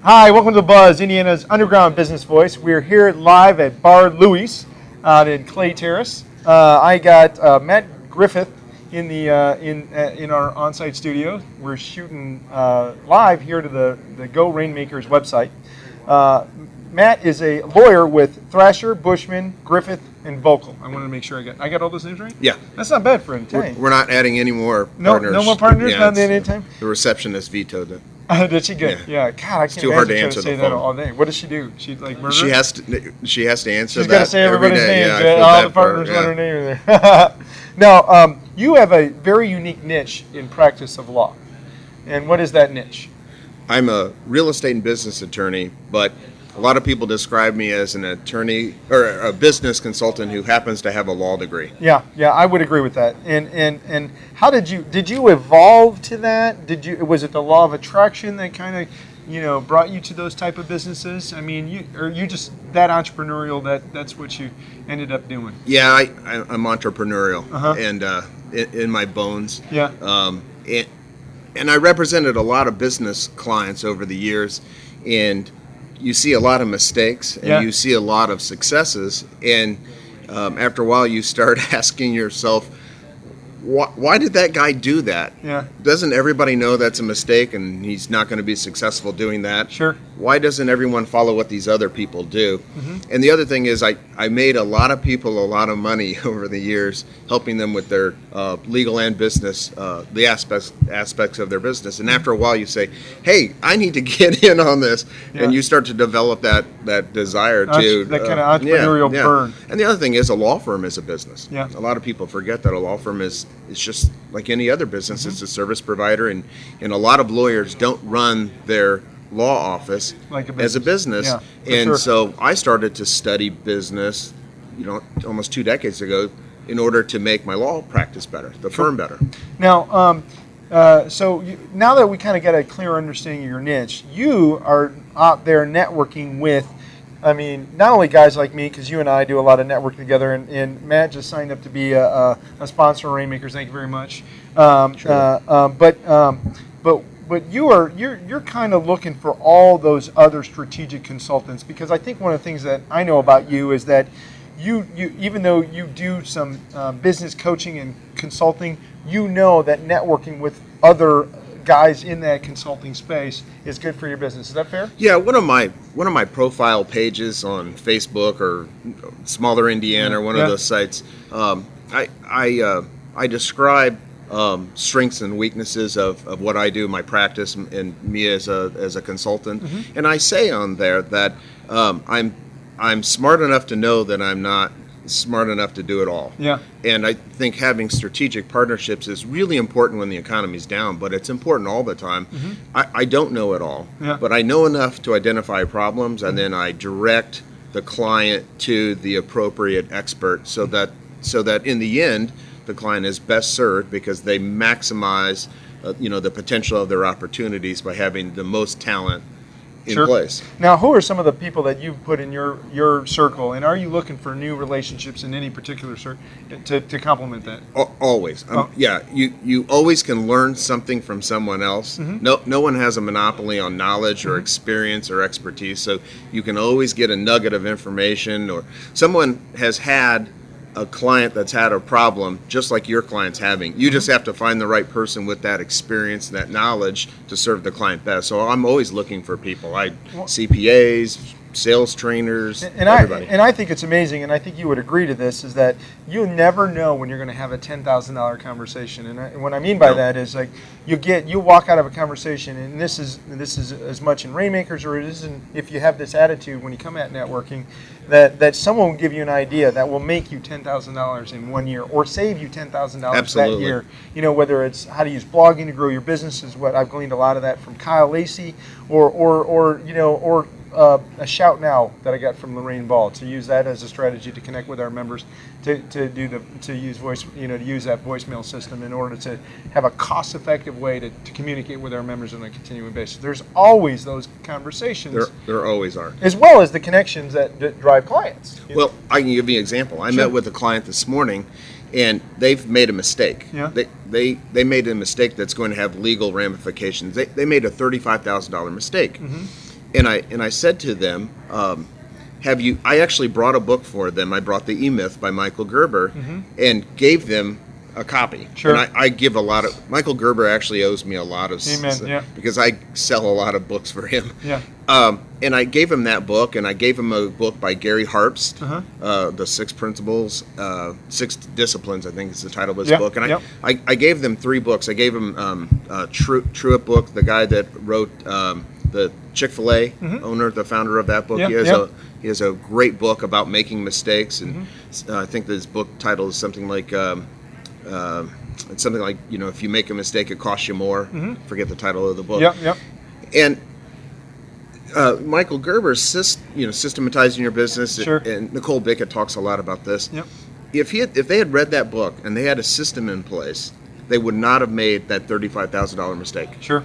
Hi, welcome to The Buzz, Indiana's underground business voice. We're here live at Bar Louie's out in Clay Terrace. I got Matt Griffith in the in our on-site studio. We're shooting live here to the Go Rainmakers website. Matt is a lawyer with Thrasher, Bushman, Griffith, and Vocal. I wanted to make sure I got all those names right? Yeah. That's not bad for an Italian. We're not adding any more partners. No more partners? Yeah, Not at any time? The receptionist vetoed it. Did she good? Yeah. God, I can't too hard to imagine answer trying to say the that phone. all day. What does she do? She like murder? She has to answer She's that got to say every everybody's day. names. Yeah, I feel all bad the for her, partners yeah. let her name in there. Now, you have a very unique niche in practice of law. And what is that niche? I'm a real estate and business attorney, but a lot of people describe me as an attorney or a business consultant who happens to have a law degree. Yeah, I would agree with that. And how did you evolve to that? Was it the law of attraction that kind of brought you to those type of businesses? I mean, you just that entrepreneurial that's what you ended up doing. Yeah, I'm entrepreneurial and in my bones. Yeah. And I represented a lot of business clients over the years, and you see a lot of mistakes and you see a lot of successes, and after a while you start asking yourself, why did that guy do that? Yeah. Doesn't everybody know that's a mistake and he's not going to be successful doing that? Sure. Why doesn't everyone follow what these other people do? Mm-hmm. And the other thing is I made a lot of people a lot of money over the years, helping them with their legal and business, the aspects of their business. And after a while you say, hey, I need to get in on this. Yeah. And you start to develop that desire to... that kind of entrepreneurial burn. And the other thing is a law firm is a business. Yeah. A lot of people forget that a law firm is just like any other business. Mm-hmm. It's a service provider, and a lot of lawyers don't run their law office like as a business. Yeah, and sure. so I started to study business, almost 2 decades ago, in order to make my law practice better, the firm better. Now, now that we kind of get a clear understanding of your niche, you are out there networking with, not only guys like me, because you and I do a lot of networking together, and Matt just signed up to be a sponsor of Rainmakers. Thank you very much. Sure. But you're kind of looking for all those other strategic consultants, because I think one of the things that I know about you is that you even though you do some business coaching and consulting, you know that networking with other guys in that consulting space is good for your business. Is that fair? Yeah, one of my profile pages on Facebook or Smaller Indiana or one of those sites, I describe strengths and weaknesses of what I do, my practice, and me as a consultant. Mm-hmm. And I say on there that I'm smart enough to know that I'm not smart enough to do it all. Yeah. And I think having strategic partnerships is really important when the economy's down, but it's important all the time. Mm-hmm. I don't know it all, but I know enough to identify problems, and then I direct the client to the appropriate expert so that in the end the client is best served, because they maximize the potential of their opportunities by having the most talent in place. Now, who are some of the people that you've put in your circle, and are you looking for new relationships in any particular circle to complement that? Always. Yeah, you always can learn something from someone else. Mm-hmm. No one has a monopoly on knowledge or experience or expertise, so you can always get a nugget of information, or someone has had a client that's had a problem just like your client's having. You just have to find the right person with that experience and that knowledge to serve the client best. So I'm always looking for people. CPAs, sales trainers, everybody. I think it's amazing, and I think you would agree to this, is that you never know when you're going to have a $10,000 conversation. And what I mean by that is, like, you walk out of a conversation, and this is as much in Rainmakers, or it isn't, if you have this attitude when you come at networking, that someone will give you an idea that will make you $10,000 in 1 year, or save you $10,000 that year. Whether it's how to use blogging to grow your business, is what I've gleaned a lot of that from Kyle Lacey, or a shout now that I got from Lorraine Ball, to use that as a strategy to connect with our members, to use voice, to use that voicemail system in order to have a cost-effective way to communicate with our members on a continuing basis. There's always those conversations. There always are. As well as the connections that drive clients. Well, I can give you an example. I met with a client this morning, and they've made a mistake. Yeah. They made a mistake that's going to have legal ramifications. They made a $35,000 mistake. Mm-hmm. and I said to them, have you? I actually brought a book for them. I brought the E-Myth by Michael Gerber, and gave them a copy. Sure. And I give a lot of. Michael Gerber actually owes me a lot of. Amen. Yeah. Because I sell a lot of books for him. Yeah. And I gave him that book, and I gave him a book by Gary Harpst, Uh-huh. The Six Principles, Six Disciplines, I think is the title of his Yep, book. And yep. I gave them 3 books. I gave him Truett book, the guy that wrote the Chick-fil-A owner, the founder of that book. Yep, He has a great book about making mistakes, and I think that his book title is something like. It's something like, if you make a mistake, it costs you more. Forget the title of the book. Yep. And Michael Gerber's systematizing your business, Sure. and Nicole Bickett talks a lot about this. Yep. If they had read that book and they had a system in place, they would not have made that $35,000 mistake. Sure.